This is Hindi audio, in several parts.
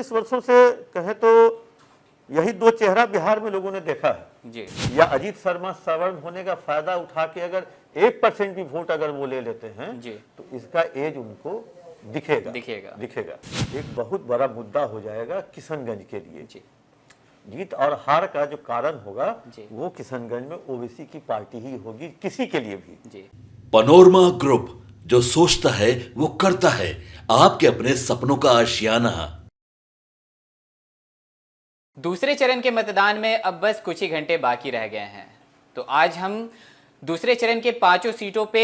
35 वर्षों से कहें तो यही दो चेहरा बिहार में लोगों ने देखा है जी। या अजीत शर्मा सवर्ण होने का फायदा उठा के अगर 1% भी वोट अगर वो ले लेते हैं जी। तो इसका एज उनको दिखेगा दिखेगा। एक बहुत बड़ा मुद्दा हो जाएगा किशनगंज के लिए। जी। जीत और हार का जो कारण होगा जी। वो किशनगंज में ओबीसी की पार्टी ही होगी, किसी के लिए भी। जी। पनोरमा ग्रुप, जो सोचता है वो करता है, आपके अपने सपनों का आशियाना। दूसरे चरण के मतदान में अब बस कुछ ही घंटे बाकी रह गए हैं, तो आज हम दूसरे चरण के 5 सीटों पे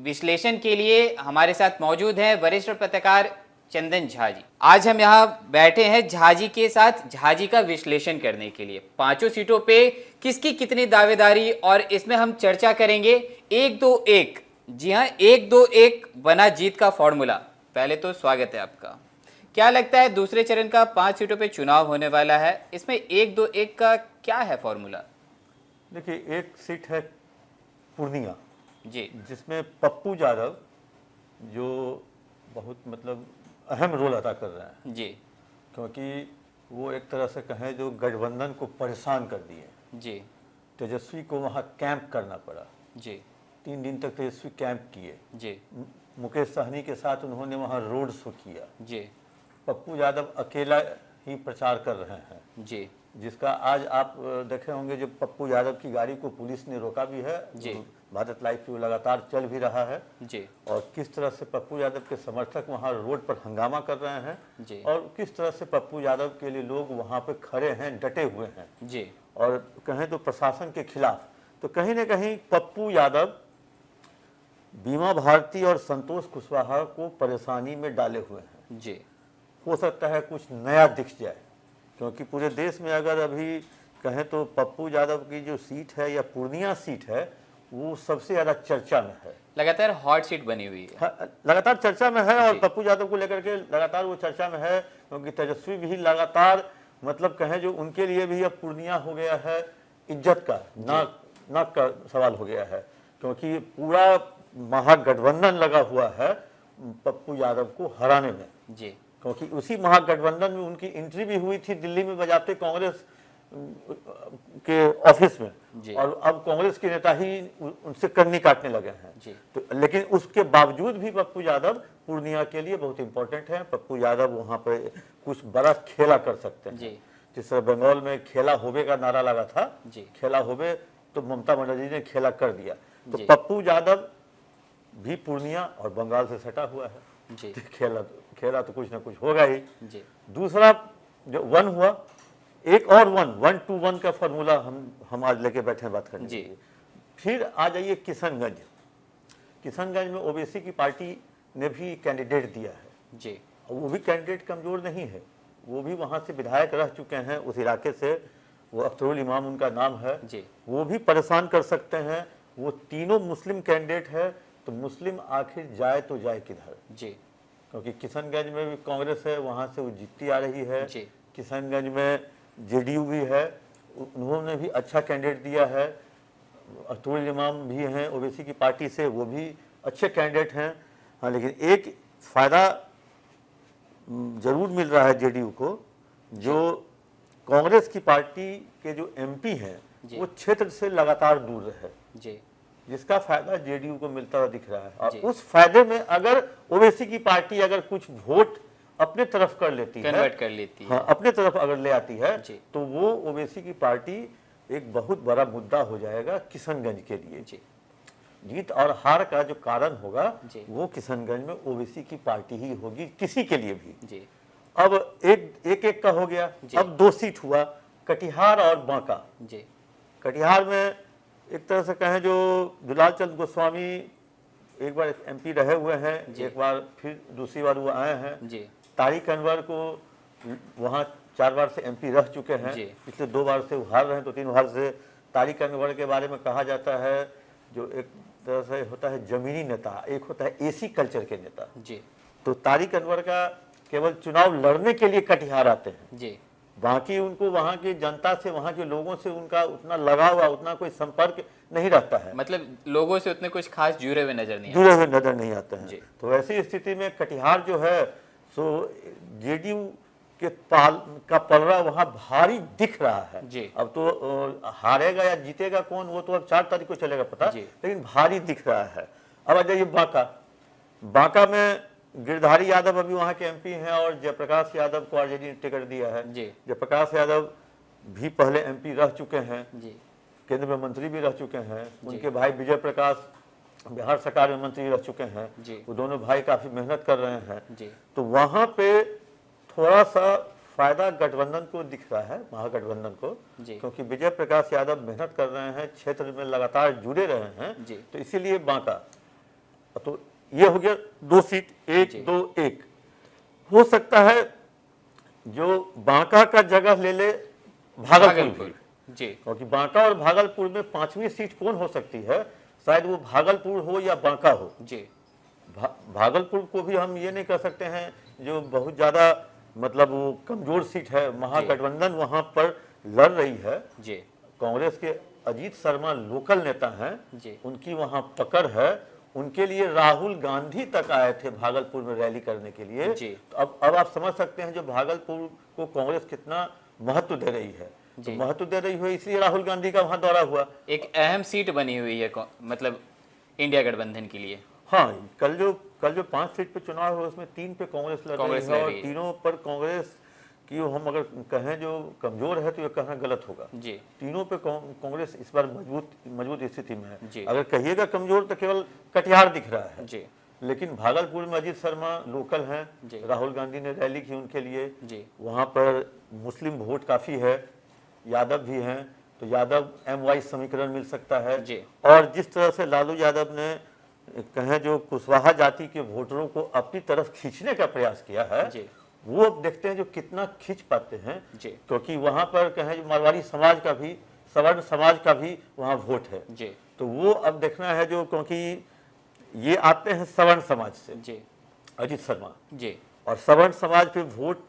विश्लेषण के लिए हमारे साथ मौजूद हैं वरिष्ठ पत्रकार चंदन झा जी। आज हम यहाँ बैठे हैं झा जी के साथ, झा जी का विश्लेषण करने के लिए 5 सीटों पे किसकी कितनी दावेदारी, और इसमें हम चर्चा करेंगे 1-2-1। जी हाँ, 1-2-1 बना जीत का फॉर्मूला। पहले तो स्वागत है आपका। क्या लगता है दूसरे चरण का 5 सीटों पे चुनाव होने वाला है, इसमें 1-2-1 का क्या है फॉर्मूला? देखिए, एक सीट है पूर्णिया जी, जिसमें पप्पू यादव जो बहुत मतलब अहम रोल अदा कर रहे हैं जी, क्योंकि वो एक तरह से कहें जो गठबंधन को परेशान कर दिए। जी, तेजस्वी को वहाँ कैंप करना पड़ा, जी, 3 दिन तक तेजस्वी कैंप किए। जी, मुकेश सहनी के साथ उन्होंने वहाँ रोड शो किया। जी, पप्पू यादव अकेला ही प्रचार कर रहे हैं, जी, जिसका आज आप देखे होंगे जो पप्पू यादव की गाड़ी को पुलिस ने रोका भी है। जी। भारत लाइव पे लगातार चल भी रहा है जी, और किस तरह से पप्पू यादव के समर्थक वहाँ रोड पर हंगामा कर रहे हैं जी, और किस तरह से पप्पू यादव के लिए लोग वहाँ पे खड़े हैं, डटे हुए हैं। जी, और कहें तो प्रशासन के खिलाफ, तो कहीं न कहीं पप्पू यादव बीमा भारती और संतोष कुशवाहा को परेशानी में डाले हुए हैं। जी, हो सकता है कुछ नया दिख जाए, क्योंकि पूरे देश में अगर अभी कहें तो पप्पू यादव की जो सीट है या पूर्णिया सीट है वो सबसे ज़्यादा चर्चा में है, लगातार हॉट सीट बनी हुई है। लगातार चर्चा में है। और जी। पप्पू यादव को लेकर के लगातार वो चर्चा में है, क्योंकि तेजस्वी भी लगातार मतलब कहें जो उनके लिए भी अब पूर्णिया हो गया है इज्जत का, नाक का सवाल हो गया है, क्योंकि पूरा महागठबंधन लगा हुआ है पप्पू यादव को हराने में। जी, क्योंकि उसी महागठबंधन में उनकी एंट्री भी हुई थी दिल्ली में बजाते कांग्रेस के ऑफिस में, जी। और अब कांग्रेस के नेता ही उनसे कन्नी काटने लगे हैं। जी। तो लेकिन उसके बावजूद भी पप्पू यादव पूर्णिया के लिए बहुत इंपॉर्टेंट है। पप्पू यादव वहाँ पे कुछ बड़ा खेला कर सकते हैं। जी। जिस तरह बंगाल में खेला होबे का नारा लगा था, जी। खेला होबे, तो ममता बनर्जी ने खेला कर दिया। तो जी। पप्पू यादव भी पूर्णिया और बंगाल से सटा हुआ है। जी, खेला तो कुछ ना कुछ होगा ही। जी, दूसरा जो 1 हुआ, एक और 1-1-2-1 का फॉर्मूला हम आज लेके बैठे हैं बात करने के जी। लिए। फिर आ जाइए किशनगंज। किशनगंज में ओबीसी की पार्टी ने भी कैंडिडेट दिया है। जी, और वो भी कैंडिडेट कमजोर नहीं है, वो भी वहाँ से विधायक रह चुके हैं उस इलाके से। वो अख्तरुल इमाम उनका नाम है। जी, वो भी परेशान कर सकते हैं। वो तीनों मुस्लिम कैंडिडेट है, तो मुस्लिम आखिर जाए तो जाए किधर, जी, क्योंकि किशनगंज में भी कांग्रेस है, वहाँ से वो जीतती आ रही है। जी। किशनगंज में जेडीयू भी है, उन्होंने भी अच्छा कैंडिडेट दिया है। अख्तरुल इमाम भी हैं ओबीसी की पार्टी से, वो भी अच्छे कैंडिडेट हैं। हाँ, लेकिन एक फ़ायदा जरूर मिल रहा है जेडीयू को, जो कांग्रेस की पार्टी के जो एमपी हैं वो क्षेत्र से लगातार दूर रहे, जी, जिसका फायदा जेडीयू को मिलता हुआ दिख रहा है। और जी। उस फायदे में अगर ओबीसी की पार्टी अगर कुछ वोट अपने तरफ कर लेती है, कन्वर्ट कर लेती है। हाँ, अपने तरफ अगर ले आती है, जी। तो वो ओबीसी की पार्टी एक बहुत बड़ा मुद्दा हो जाएगा किशनगंज के लिए। जी, जीत और हार का जो कारण होगा जी। वो किशनगंज में ओबीसी की पार्टी ही होगी, किसी के लिए भी। जी, अब एक का हो गया। जी। अब 2 सीट हुआ, कटिहार और बांका। जी, कटिहार में एक तरह से कहें जो दुलाल चंद गोस्वामी एक बार एमपी रहे हुए हैं, जी। एक बार फिर दूसरी बार वो आए हैं। जी, तारिक अनवर को वहाँ 4 बार से एमपी रह चुके हैं। जी। पिछले 2 बार से वो हार रहे हैं, तो 3 बार से। तारिक अनवर के बारे में कहा जाता है जो एक तरह से होता है जमीनी नेता, एक होता है एसी कल्चर के नेता। जी, तो तारिक अनवर का केवल चुनाव लड़ने के लिए कटिहार आते हैं, जी, बाकी उनको वहाँ की जनता से, वहाँ के लोगों से उनका उतना लगाव, उतना कोई संपर्क नहीं रहता है। मतलब लोगों से उतने कुछ खास जुड़े हुए नजर नहीं जुड़े हुए नजर नहीं आते जी। हैं। तो ऐसी स्थिति में कटिहार जो है सो जेडीयू के का पलड़ा वहां भारी दिख रहा है। जी। अब तो हारेगा या जीतेगा कौन, वो तो अब 4 तारीख को चलेगा पता, जी। लेकिन भारी दिख रहा है। अब आ जाइए बांका में गिरधारी यादव अभी वहां के एमपी हैं और जयप्रकाश यादव को आरजेडी ने टिकट दिया है। जी। जयप्रकाश यादव भी पहले एमपी रह चुके हैं, जी। केंद्र में मंत्री भी रह चुके हैं। उनके भाई विजय प्रकाश बिहार सरकार में मंत्री रह चुके हैं। जी। वो दोनों भाई काफी मेहनत कर रहे हैं। जी। तो वहां पे थोड़ा सा फायदा गठबंधन को दिख रहा है, महागठबंधन को, जी। क्योंकि विजय प्रकाश यादव मेहनत कर रहे हैं, क्षेत्र में लगातार जुड़े रहे हैं। जी। तो इसीलिए बांका, तो ये हो गया 2 सीट, 1-2-1। हो सकता है जो बांका का जगह ले ले भागलपुर भी, जी। क्योंकि बांका और भागलपुर में 5वीं सीट कौन हो सकती है, शायद वो भागलपुर हो या बांका हो। जी। भागलपुर को भी हम ये नहीं कह सकते हैं जो बहुत ज्यादा मतलब वो कमजोर सीट है, महागठबंधन वहां पर लड़ रही है। जी। कांग्रेस के अजीत शर्मा लोकल नेता हैं, जी। उनकी वहां पकड़ है। उनके लिए राहुल गांधी तक आए थे भागलपुर में रैली करने के लिए। जी। तो अब आप समझ सकते हैं जो भागलपुर को कांग्रेस कितना महत्व दे रही है। तो महत्व दे रही है इसलिए राहुल गांधी का वहां दौरा हुआ। एक अहम सीट बनी हुई है मतलब इंडिया गठबंधन के लिए। हाँ, कल जो 5 सीट पे चुनाव हुआ उसमें 3 पे कांग्रेस लड़ रही है और तीनों पर कांग्रेस की हम अगर कहें जो कमजोर है तो ये कहना गलत होगा। जी। तीनों पे कांग्रेस इस बार मजबूत स्थिति में है। जी। अगर कहिएगा कमजोर तो केवल कटिहार दिख रहा है। जी। लेकिन भागलपुर में अजीत शर्मा लोकल हैं, जी। राहुल गांधी ने रैली की उनके लिए। जी। वहां पर मुस्लिम वोट काफी है, यादव भी हैं, तो यादव MY समीकरण मिल सकता है। जी। और जिस तरह से लालू यादव ने कहें जो कुशवाहा जाति के वोटरों को अपनी तरफ खींचने का प्रयास किया है, जी। वो अब देखते हैं जो कितना खींच पाते हैं। जी। क्योंकि वहां पर कहें जो मारवाड़ी समाज का भी, सवर्ण समाज का भी वहां वोट है। जी। तो वो अब देखना है जो, क्योंकि ये आते हैं सवर्ण समाज से, जी। अजीत शर्मा, जी। और सवर्ण समाज पे वोट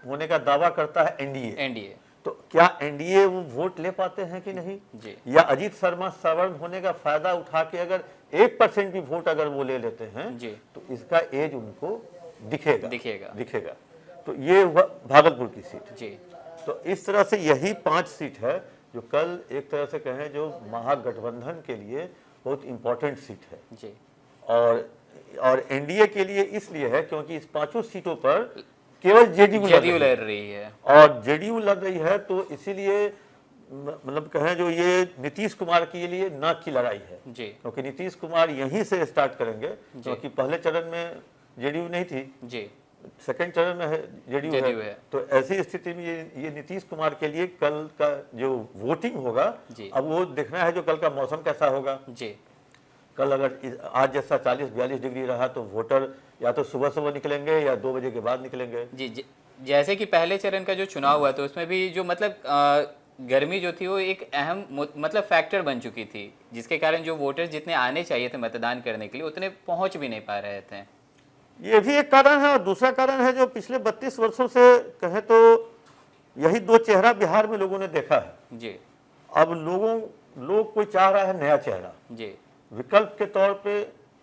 होने का दावा करता है एनडीए। तो क्या एनडीए वो वोट ले पाते हैं कि नहीं? जी। या अजीत शर्मा सवर्ण होने का फायदा उठा के अगर 1% भी वोट अगर वो ले लेते हैं, जी। तो इसका एज उनको दिखेगा। तो ये हुआ भागलपुर की सीट। जी। तो इस तरह से यही 5 सीट है जो कल एक तरह से कहें जो महागठबंधन के लिए बहुत इंपॉर्टेंट सीट है। जी। और एनडीए के लिए इसलिए है क्योंकि इस 5 सीटों पर केवल जेडीयू लड़ रही है, और जेडीयू लड़ रही है। तो इसीलिए मतलब कहें जो ये नीतीश कुमार के लिए नाक की लड़ाई है। जी। क्योंकि नीतीश कुमार यहीं से स्टार्ट करेंगे, क्योंकि पहले चरण में जेडीयू नहीं थी। जी। सेकंड चरण में है जेडीयू है। तो ऐसी स्थिति में ये नीतीश कुमार के लिए कल का जो वोटिंग होगा, अब वो देखना है जो कल का मौसम कैसा होगा। जी। कल अगर आज जैसा 40-42 डिग्री रहा तो वोटर या तो सुबह निकलेंगे या 2 बजे के बाद निकलेंगे। जी। जैसे कि पहले चरण का जो चुनाव हुआ तो उसमें भी जो मतलब गर्मी जो थी वो एक अहम मतलब फैक्टर बन चुकी थी, जिसके कारण जो वोटर्स जितने आने चाहिए थे मतदान करने के लिए उतने पहुंच भी नहीं पा रहे थे। ये भी एक कारण है। और दूसरा कारण है जो पिछले 32 वर्षों से कहें तो यही 2 चेहरा बिहार में लोगों ने देखा है। जी। अब लोग कोई चाह रहा है नया चेहरा। जी। विकल्प के तौर पे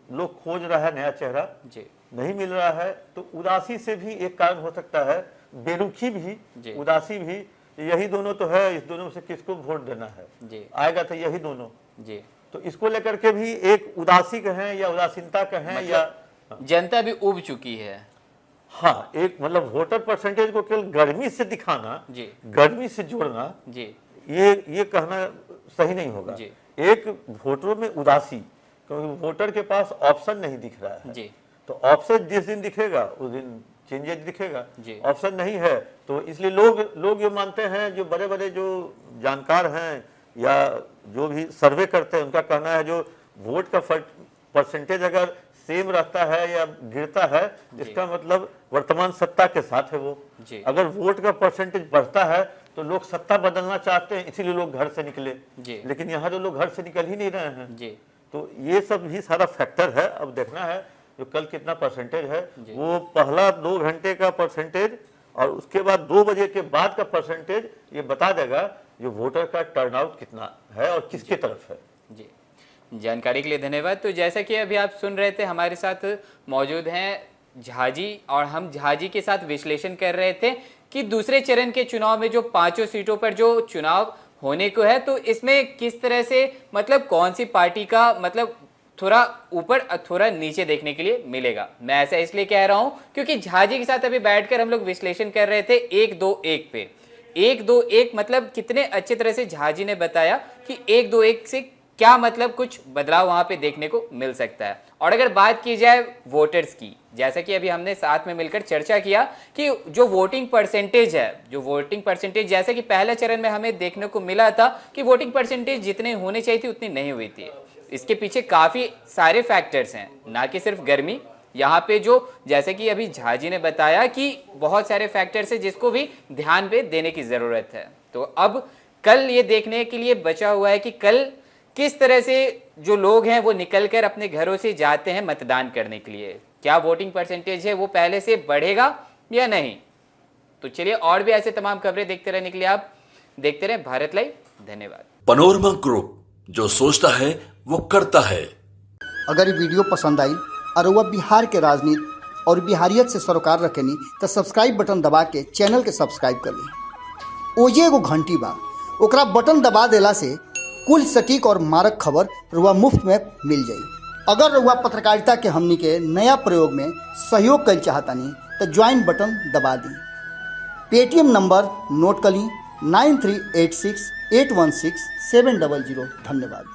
लोग खोज रहा है नया चेहरा। जी। नहीं मिल रहा है तो उदासी से भी एक कारण हो सकता है, बेरुखी भी, उदासी भी। यही दोनों तो है, इस दोनों से किसको वोट देना है? जी। आएगा तो यही दोनों। जी। तो इसको लेकर के भी एक उदासी कहें या उदासीनता कहें, मतलब या जनता भी उब चुकी है। हाँ, एक मतलब वोटर परसेंटेज को केवल गर्मी से दिखाना, जी, गर्मी से जोड़ना, जी, ये कहना सही नहीं होगा। जी। एक वोटरों में उदासी, क्योंकि वोटर के पास ऑप्शन नहीं दिख रहा है। जी। तो ऑप्शन जिस दिन दिखेगा उस दिन चेंजेस दिखेगा। ऑप्शन नहीं है तो इसलिए लोग ये मानते हैं, जो बड़े बड़े जो जानकार हैं या जो भी सर्वे करते हैं उनका कहना है जो वोट का परसेंटेज अगर सेम रहता है या गिरता है, इसका मतलब वर्तमान सत्ता के साथ है वो। अगर वोट का परसेंटेज बढ़ता है तो लोग सत्ता बदलना चाहते हैं, इसीलिए लोग घर से निकले। लेकिन यहाँ तो लोग घर से निकल ही नहीं रहे हैं। तो ये सब भी सारा फैक्टर है। अब देखना है जो कल कितना परसेंटेज है, वो पहला 2 घंटे का परसेंटेज और उसके बाद 2 बजे के बाद का परसेंटेज ये बता देगा जो वोटर का टर्नआउट कितना है और किसके तरफ है। जी, जानकारी के लिए धन्यवाद। तो जैसा कि अभी आप सुन रहे थे, हमारे साथ मौजूद हैं झाजी और हम झाजी के साथ विश्लेषण कर रहे थे कि दूसरे चरण के चुनाव में जो 5 सीटों पर जो चुनाव होने को है, तो इसमें किस तरह से मतलब कौन सी पार्टी का मतलब थोड़ा ऊपर थोड़ा नीचे देखने के लिए मिलेगा। मैं ऐसा इसलिए कह रहा हूं क्योंकि झाजी के साथ अभी बैठकर हम लोग विश्लेषण कर रहे थे 1-2-1 पे। 1-2-1 मतलब कितने अच्छे तरह से झाजी ने बताया कि 1-2-1 से क्या मतलब कुछ बदलाव वहां पे देखने को मिल सकता है। और अगर बात की जाए वोटर्स की, जैसा कि अभी हमने साथ में मिलकर चर्चा किया कि जो वोटिंग परसेंटेज है, जैसे कि पहले चरण में हमें देखने को मिला था कि वोटिंग परसेंटेज जितने होने चाहिए थी उतनी नहीं हुई थी। इसके पीछे काफी सारे फैक्टर्स हैं, ना कि सिर्फ गर्मी। यहाँ पे जो जैसे कि अभी झाजी ने बताया कि बहुत सारे फैक्टर्स हैं जिसको भी ध्यान पे देने की जरूरत है। तो अब कल ये देखने के लिए बचा हुआ है कि कल किस तरह से जो लोग हैं वो निकलकर अपने घरों से जाते हैं मतदान करने के लिए। क्या वोटिंग परसेंटेज है वो पहले से बढ़ेगा या नहीं। तो चलिए और भी ऐसे तमाम खबरें देखते रहने के लिए आप देखते रहें भारत लाइव। धन्यवाद। पनोरमा ग्रुप, जो सोचता है वो करता है। अगर ये वीडियो पसंद आई और वह बिहार के राजनीति और बिहारियत से सरोकार रखेनी तो सब्सक्राइब बटन दबा के चैनल के सब्सक्राइब कर ली। ओजे एगो घंटी बा, ओकरा बटन दबा देला से कुल सटीक और मारक खबर रुआ मुफ्त में मिल जाई। अगर रुआ पत्रकारिता के हमनी के नया प्रयोग में सहयोग कर चाहतानी तो ज्वाइन बटन दबा दी। पेटीएम नंबर नोट कर ली 9386816700। धन्यवाद।